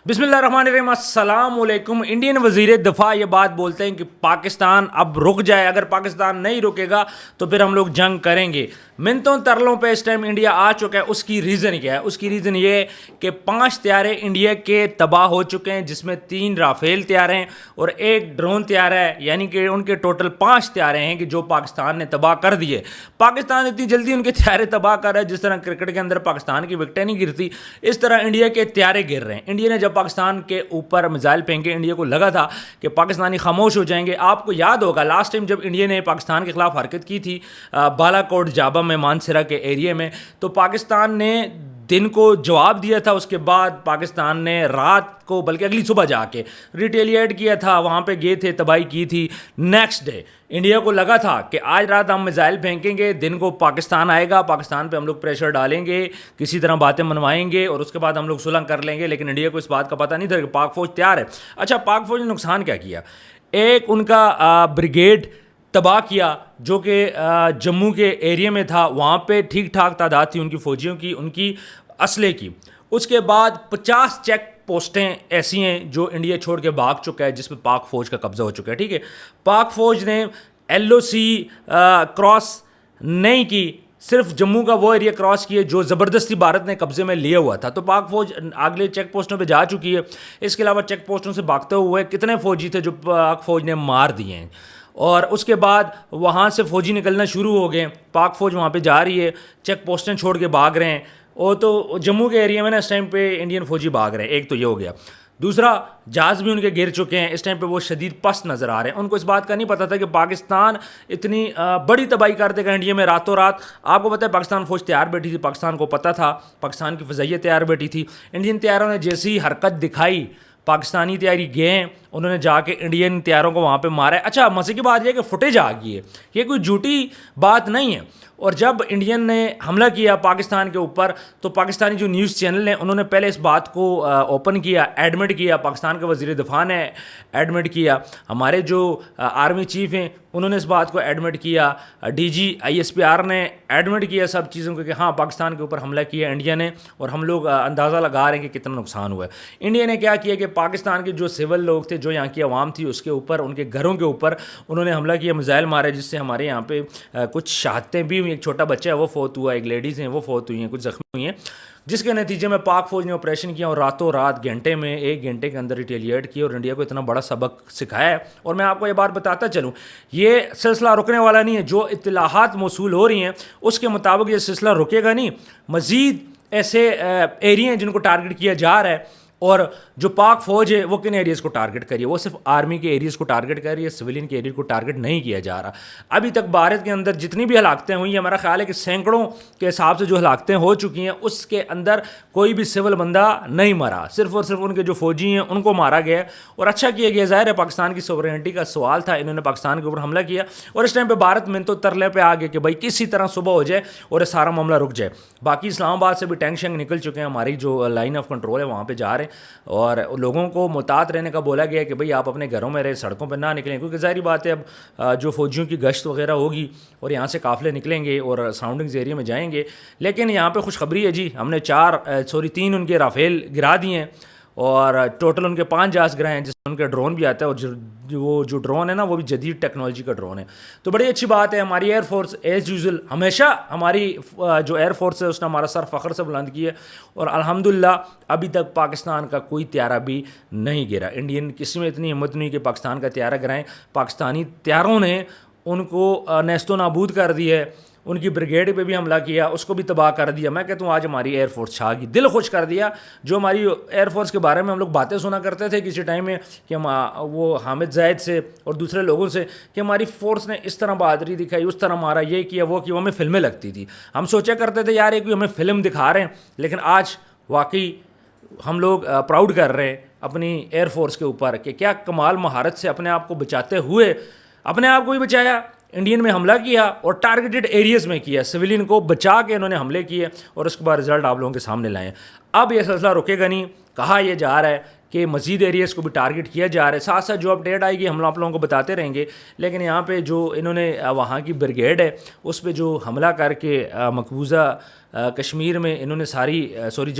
بسم اللہ الرحمن الرحیم، السلام علیکم۔ انڈین وزیر دفاع یہ بات بولتے ہیں کہ پاکستان اب رک جائے، اگر پاکستان نہیں رکے گا تو پھر ہم لوگ جنگ کریں گے۔ منتوں ترلوں پہ اس ٹائم انڈیا آ چکا ہے۔ اس کی ریزن کیا ہے؟ اس کی ریزن یہ ہے کہ 5 طیارے انڈیا کے تباہ ہو چکے ہیں، جس میں 3 رافیل طیارے ہیں اور 1 ڈرون طیارہ ہے، یعنی کہ ان کے ٹوٹل 5 طیارے ہیں کہ جو پاکستان نے تباہ کر دیے۔ پاکستان اتنی جلدی ان کے طیارے تباہ کر رہا ہے، جس طرح کرکٹ کے اندر پاکستان کی وکٹیں نہیں گرتی، اس طرح انڈیا کے طیارے گر رہے ہیں۔ انڈیا نے جب پاکستان کے اوپر میزائل پھینکے، انڈیا کو لگا تھا کہ پاکستانی خاموش ہو جائیں گے۔ آپ کو یاد ہوگا لاسٹ ٹائم جب انڈیا نے پاکستان کے خلاف حرکت کی تھی بالا کوٹ جابا میں، مانسرا کے ایریے میں، تو پاکستان نے دن کو جواب دیا تھا۔ اس کے بعد پاکستان نے رات کو بلکہ اگلی صبح جا کے ریٹیلیٹ کیا تھا، وہاں پہ گئے تھے، تباہی کی تھی۔ نیکسٹ ڈے انڈیا کو لگا تھا کہ آج رات ہم میزائل پھینکیں گے، دن کو پاکستان آئے گا، پاکستان پہ ہم لوگ پریشر ڈالیں گے، کسی طرح باتیں منوائیں گے اور اس کے بعد ہم لوگ صلح کر لیں گے۔ لیکن انڈیا کو اس بات کا پتہ نہیں تھا کہ پاک فوج تیار ہے۔ اچھا، پاک فوج نے نقصان کیا کیا؟ ایک ان کا بریگیڈ تباہ کیا جو کہ جموں کے ایریے میں تھا، وہاں پہ ٹھیک ٹھاک تعداد تھی ان کی فوجیوں کی، ان کی اسلحے کی۔ اس کے بعد 50 چیک پوسٹیں ایسی ہیں جو انڈیا چھوڑ کے بھاگ چکا ہے، جس پہ پاک فوج کا قبضہ ہو چکا ہے۔ ٹھیک ہے، پاک فوج نے LOC کراس نہیں کی، صرف جموں کا وہ ایریا کراس کیے جو زبردستی بھارت نے قبضے میں لیا ہوا تھا۔ تو پاک فوج اگلے چیک پوسٹوں پہ جا چکی ہے۔ اس کے علاوہ چیک پوسٹوں سے بھاگتے ہوئے کتنے فوجی تھے جو پاک فوج نے مار دیے ہیں، اور اس کے بعد وہاں سے فوجی نکلنا شروع ہو گئے۔ پاک فوج وہاں پہ جا رہی ہے، چیک پوسٹیں چھوڑ کے بھاگ رہے ہیں، اور تو جموں کے ایریا میں نا اس ٹائم پہ انڈین فوجی بھاگ رہے ہیں۔ ایک تو یہ ہو گیا۔ دوسرا، جہاز بھی ان کے گر چکے ہیں، اس ٹائم پہ وہ شدید پست نظر آ رہے ہیں۔ ان کو اس بات کا نہیں پتہ تھا کہ پاکستان اتنی بڑی تباہی کر دے گا انڈیا میں راتوں رات۔ آپ کو پتہ ہے پاکستان فوج تیار بیٹھی تھی، پاکستان کو پتہ تھا، پاکستان کی فضائیہ تیار بیٹھی تھی۔ انڈین طیاروں نے جیسی حرکت دکھائی، پاکستانی تیاری گئے ہیں، انہوں نے جا کے انڈین طیاروں کو وہاں پہ مارا ہے۔ اچھا، مزے کی بات یہ ہے کہ فوٹیج آ گئی ہے، یہ کوئی جھوٹی بات نہیں ہے۔ اور جب انڈین نے حملہ کیا پاکستان کے اوپر، تو پاکستانی جو نیوز چینل ہیں انہوں نے پہلے اس بات کو اوپن کیا، ایڈمٹ کیا، پاکستان کے وزیر دفاع نے ایڈمٹ کیا، ہمارے جو آرمی چیف ہیں انہوں نے اس بات کو ایڈمٹ کیا، DG ISPR نے ایڈمٹ کیا سب چیزوں کو کہ ہاں پاکستان کے اوپر حملہ کیا انڈیا نے، اور ہم لوگ اندازہ لگا رہے ہیں کہ کتنا نقصان ہوا ہے۔ انڈیا نے کیا کیا کہ پاکستان کے جو سول لوگ تھے، جو یہاں کی عوام تھی، اس کے اوپر، ان کے گھروں کے اوپر انہوں نے حملہ کیا، میزائل مارے، جس سے ہمارے یہاں پہ کچھ شہادتیں بھی ہوئی، ایک چھوٹا بچہ ہے وہ فوت ہوا، ایک لیڈیز ہیں وہ فوت ہوئی ہیں، کچھ زخمی ہوئی ہیں، جس کے نتیجے میں پاک فوج نے آپریشن کیا اور راتوں رات گھنٹے میں 1 گھنٹے کے اندر ریٹیلیٹ کیا اور انڈیا کو اتنا بڑا سبق سکھایا ہے۔ اور میں آپ کو یہ بات بتاتا چلوں، یہ سلسلہ رکنے والا نہیں ہے۔ جو اطلاعات موصول ہو رہی ہیں اس کے مطابق یہ سلسلہ رکے گا نہیں، مزید ایسے ایریا ہیں جن کو ٹارگٹ کیا جا رہا ہے۔ اور جو پاک فوج ہے وہ کن ایریاز کو ٹارگٹ کر رہی ہے؟ وہ صرف آرمی کے ایریاز کو ٹارگٹ کر رہی ہے، سویلین کے ایریے کو ٹارگٹ نہیں کیا جا رہا۔ ابھی تک بھارت کے اندر جتنی بھی ہلاکتیں ہوئی ہیں، ہمارا خیال ہے کہ سینکڑوں کے حساب سے جو ہلاکتیں ہو چکی ہیں، اس کے اندر کوئی بھی سول بندہ نہیں مرا، صرف اور صرف ان کے جو فوجی ہیں ان کو مارا گیا، اور اچھا کیا گیا۔ ظاہر ہے پاکستان کی سوورینٹی کا سوال تھا، انہوں نے پاکستان کے اوپر حملہ کیا، اور اس ٹائم پہ بھارت منتوں ترلے پہ آ گیا کہ بھائی کسی طرح صبح ہو جائے اور یہ سارا معاملہ رک جائے۔ باقی اسلام آباد سے بھی ٹینک شینک نکل چکے ہیں، ہماری جو لائن آف کنٹرول ہے وہاں پہ جا رہے ہیں، اور لوگوں کو محتاط رہنے کا بولا گیا ہے کہ بھئی آپ اپنے گھروں میں رہے، سڑکوں پہ نہ نکلیں، کیونکہ ظاہری بات ہے اب جو فوجیوں کی گشت وغیرہ ہوگی اور یہاں سے قافلے نکلیں گے اور سراؤنڈنگز ایریا میں جائیں گے۔ لیکن یہاں پہ خوشخبری ہے جی، ہم نے 3 ان کے رافیل گرا دیے ہیں، اور ٹوٹل ان کے 5 جہاز گرائے ہیں، جس میں ان کا ڈرون بھی آتا ہے، اور وہ جو ڈرون ہے نا وہ بھی جدید ٹیکنالوجی کا ڈرون ہے۔ تو بڑی اچھی بات ہے، ہماری ایئر فورس ایز یوزول ہمیشہ ہماری جو ایئر فورس ہے اس نے ہمارا سر فخر سے بلند کیا ہے، اور الحمدللہ ابھی تک پاکستان کا کوئی طیارہ بھی نہیں گرا۔ انڈین کسی میں اتنی ہمت نہیں کہ پاکستان کا طیارہ گرائیں، پاکستانی طیاروں نے ان کو نیست و نابود کر دیا ہے، ان کی بریگیڈ پہ بھی حملہ کیا، اس کو بھی تباہ کر دیا۔ میں کہتا ہوں آج ہماری ایئر فورس چھا گئی، دل خوش کر دیا۔ جو ہماری ایئر فورس کے بارے میں ہم لوگ باتیں سنا کرتے تھے کسی ٹائم میں کہ ہم وہ حامد زاہد سے اور دوسرے لوگوں سے کہ ہماری فورس نے اس طرح بہادری دکھائی، اس طرح مارا، یہ کیا وہ کیا، وہ ہمیں فلمیں لگتی تھی۔ ہم سوچا کرتے تھے یار یہ کوئی ہمیں فلم دکھا رہے ہیں، لیکن آج واقعی ہم لوگ پراؤڈ کر رہے ہیں اپنی ایئر فورس کے اوپر کہ کیا کمال مہارت سے اپنے آپ کو بچاتے ہوئے اپنے آپ کو بھی بچایا، انڈین میں حملہ کیا اور ٹارگیٹڈ ایریاز میں کیا، سویلین کو بچا کے انہوں نے حملے کیے، اور اس کے بعد رزلٹ آپ لوگوں کے سامنے لائے ہیں۔ اب یہ سلسلہ رکے گا نہیں، کہا یہ جا رہا ہے کہ مزید ایریاز کو بھی ٹارگٹ کیا جا رہا ہے. ساتھ ساتھ جو اپڈیٹ آئے گی ہم آپ لوگوں کو بتاتے رہیں گے. لیکن یہاں پہ جو انہوں نے وہاں کی بریگیڈ ہے اس پہ جو حملہ کر کے مقبوضہ کشمیر میں انہوں نے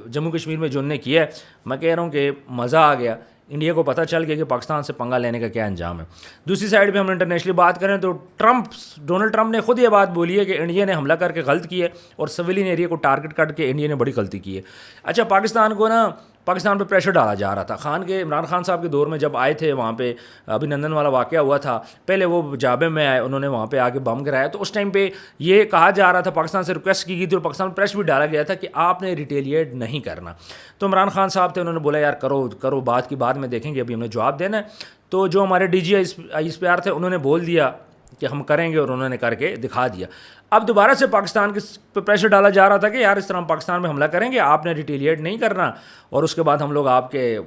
جموں کشمیر میں جو انہوں نے کیا ہے, میں کہہ رہا ہوں کہ مزہ آ گیا. انڈیا کو پتہ چل گیا کہ پاکستان سے پنگا لینے کا کیا انجام ہے. دوسری سائڈ پہ ہم انٹرنیشنلی بات کریں تو ڈونلڈ ٹرمپ نے خود یہ بات بولی ہے کہ انڈیا نے حملہ کر کے غلط کی ہے اور سویلین ایریا کو ٹارگٹ کر کے انڈیا نے بڑی غلطی کی ہے. اچھا, پاکستان پہ پریشر ڈالا جا رہا تھا. عمران خان صاحب کے دور میں جب آئے تھے وہاں پہ ابھی نندن والا واقعہ ہوا تھا, پہلے وہ جابے میں آئے, انہوں نے وہاں پہ آ کے بم گرایا, تو اس ٹائم پہ یہ کہا جا رہا تھا, پاکستان سے ریکویسٹ کی گئی تھی اور پاکستان پریس بھی ڈالا گیا تھا کہ آپ نے ریٹیلیٹ نہیں کرنا. تو عمران خان صاحب تھے, انہوں نے بولا یار کرو بات کی بعد میں دیکھیں گے, ابھی ہمیں جواب دینا ہے. تو جو ہمارے D G I S P R تھے انہوں نے بول دیا کہ ہم کریں گے, اور انہوں نے کر کے دکھا دیا. اب دوبارہ سے پاکستان کے پریشر ڈالا جا رہا تھا کہ یار اس طرح ہم پاکستان میں حملہ کریں گے, آپ نے ریٹیلیٹ نہیں کرنا, اور اس کے بعد ہم لوگ آپ کے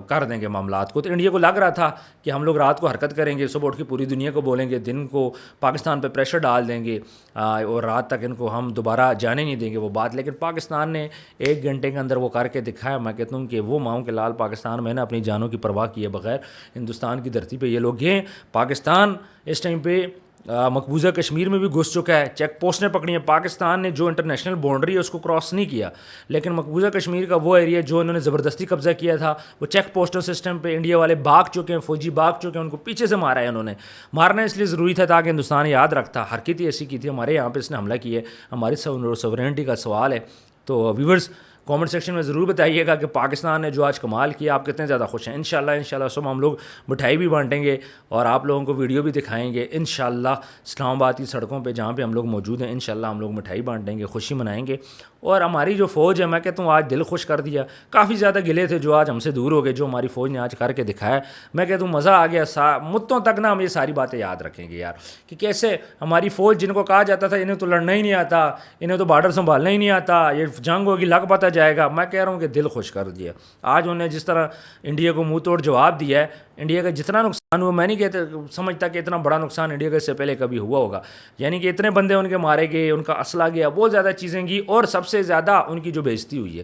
کر دیں گے معاملات کو. تو انڈیا کو لگ رہا تھا کہ ہم لوگ رات کو حرکت کریں گے, صبح اٹھ کے پوری دنیا کو بولیں گے, دن کو پاکستان پہ پریشر ڈال دیں گے, اور رات تک ان کو ہم دوبارہ جانے نہیں دیں گے وہ بات. لیکن پاکستان نے 1 گھنٹے کے اندر وہ کر کے دکھایا. میں کہتا ہوں کہ وہ ماؤں کے لال پاکستان میں نے اپنی جانوں کی پرواہ کیے بغیر ہندوستان کی دھرتی پہ یہ لوگ گئے. پاکستان اس ٹائم پہ مقبوضہ کشمیر میں بھی گھس چکا ہے, چیک پوسٹ نے پکڑی ہیں. پاکستان نے جو انٹرنیشنل باؤنڈری ہے اس کو کراس نہیں کیا, لیکن مقبوضہ کشمیر کا وہ ایریا جو انہوں نے زبردستی قبضہ کیا تھا, وہ چیک پوسٹل سسٹم پہ انڈیا والے بھاگ چکے ہیں, فوجی بھاگ چکے ہیں, ان کو پیچھے سے مارا ہے. انہوں نے مارنا اس لیے ضروری تھا تاکہ ہندوستان یاد رکھتا, حرکت ہی ایسی کی تھی, ہمارے یہاں پہ اس نے حملہ کیا ہے, ہماری سوورینٹی کا سوال ہے. تو ویورز کامنٹ سیکشن میں ضرور بتائیے گا کہ پاکستان نے جو آج کمال کیا آپ کتنے زیادہ خوش ہیں. انشاءاللہ صبح ہم لوگ مٹھائی بھی بانٹیں گے اور آپ لوگوں کو ویڈیو بھی دکھائیں گے. انشاءاللہ اسلام آباد کی سڑکوں پہ جہاں پہ ہم لوگ موجود ہیں انشاءاللہ ہم لوگ مٹھائی بانٹیں گے, خوشی منائیں گے. اور ہماری جو فوج ہے, میں کہتا ہوں آج دل خوش کر دیا. کافی زیادہ گلے تھے جو آج ہم سے دور ہو گئے, جو ہماری فوج نے آج کر کے دکھایا. میں کہتا ہوں مزہ آ گیا. مدتوں تک نا ہم یہ ساری باتیں یاد رکھیں گے یار, کہ کیسے ہماری فوج, جن کو کہا جاتا تھا انہیں تو لڑنا ہی نہیں آتا, انہیں تو بارڈر سنبھالنا ہی نہیں آتا, یہ جنگ ہوگی لگ پتہ جائے گا, میں کہہ رہا ہوں کہ دل خوش کر دیا. آج انہوں نے جس طرح انڈیا کو منہ توڑ جواب دیا ہے, انڈیا کا جتنا نقصان ہوا, میں نہیں سمجھتا کہ اتنا بڑا نقصان انڈیا کا اس سے پہلے کبھی ہوا ہوگا. یعنی کہ اتنے بندے ان کے مارے گئے, ان کا اسلحہ گیا, بہت زیادہ چیزیں گئی, اور سب سے زیادہ ان کی جو بےعزتی ہوئی ہے.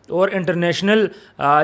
اور انٹرنیشنل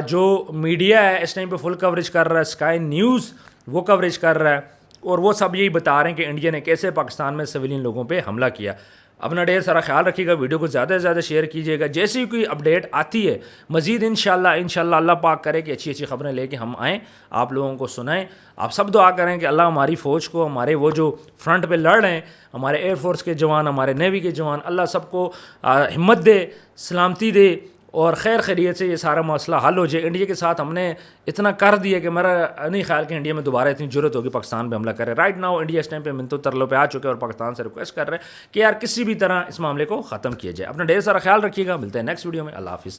جو میڈیا ہے اس ٹائم پہ فل کوریج کر رہا ہے, اسکائی نیوز وہ کوریج کر رہا ہے, اور وہ سب یہی بتا رہے ہیں کہ انڈیا نے کیسے پاکستان میں سویلین لوگوں پہ حملہ کیا. اپنا ڈھیر سارا خیال رکھیے گا, ویڈیو کو زیادہ سے زیادہ شیئر کیجیے گا. جیسی کوئی اپڈیٹ آتی ہے مزید انشاءاللہ اللہ پاک کرے کہ اچھی خبریں لے کے ہم آئیں, آپ لوگوں کو سنائیں. آپ سب دعا کریں کہ اللہ ہماری فوج کو, ہمارے وہ جو فرنٹ پہ لڑ رہے ہیں, ہمارے ایئر فورس کے جوان, ہمارے نیوی کے جوان, اللہ سب کو ہمت دے, سلامتی دے, اور خیر خیریت سے یہ سارا مسئلہ حل ہو جائے. انڈیا کے ساتھ ہم نے اتنا کر دیا کہ میرا نہیں خیال کہ انڈیا میں دوبارہ اتنی ضرورت ہوگی پاکستان پہ حملہ کرے. رائٹ ناؤ انڈیا اس ٹائم پہ منتوں ترلوں پہ آ چکے اور پاکستان سے ریکویسٹ کر رہے ہیں کہ یار کسی بھی طرح اس معاملے کو ختم کیا جائے. اپنا ڈھیر سارا خیال رکھیے گا, ملتے ہیں نیکسٹ ویڈیو میں. اللہ حافظ.